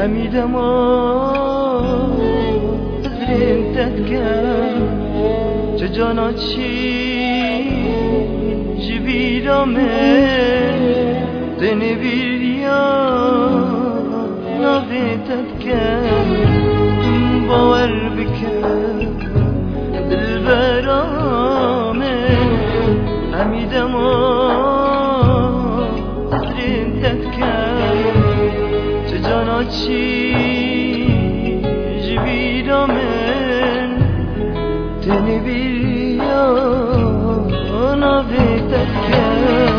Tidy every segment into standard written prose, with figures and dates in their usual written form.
حميدة ما زرين تتكلم جانا چی جبیرا من دنی بیریا نبیتت کن باور بکن دل برامه حمیده ما زرین تتکن جانا چی جبیرا من دنی بیریا نبیتت کن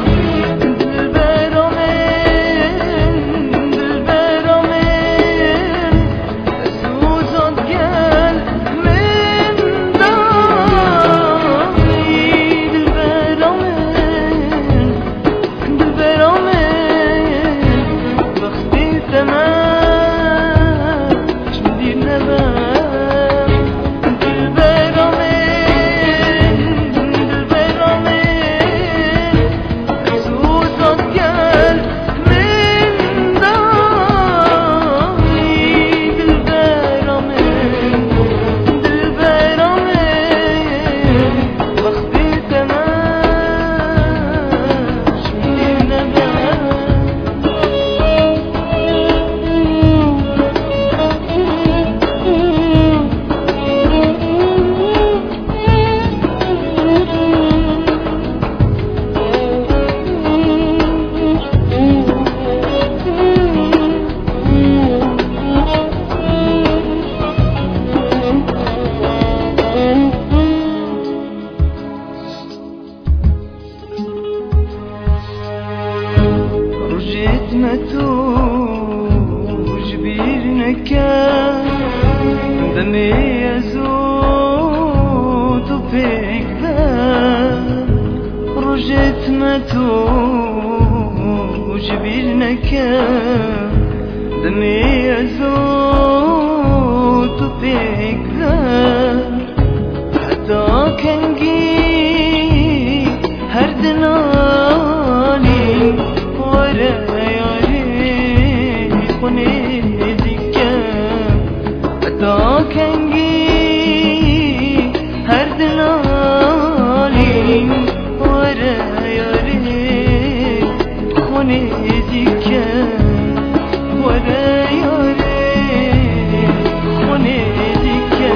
متوج بيرنكا دمي يزود وفيك باب رجيت متوج بيرنكا دمي يزود وفيك باب حتى كان جي هردناني ورا هر دلالی ورا یاری خونه دیگه ورا یاری خونه دیگه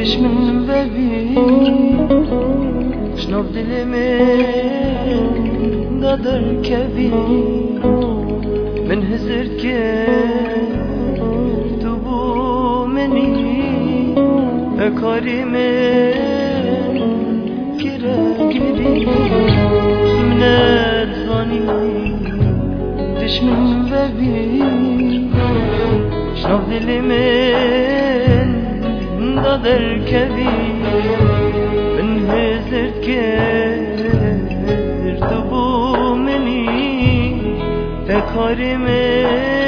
دش من ببي شنو بدل من قدر كبير من هزر تبو مني أكاري من كراكبي من الظاني دش من ببي شنو بدل من قدر كبير من هزر تبو مني تكاري من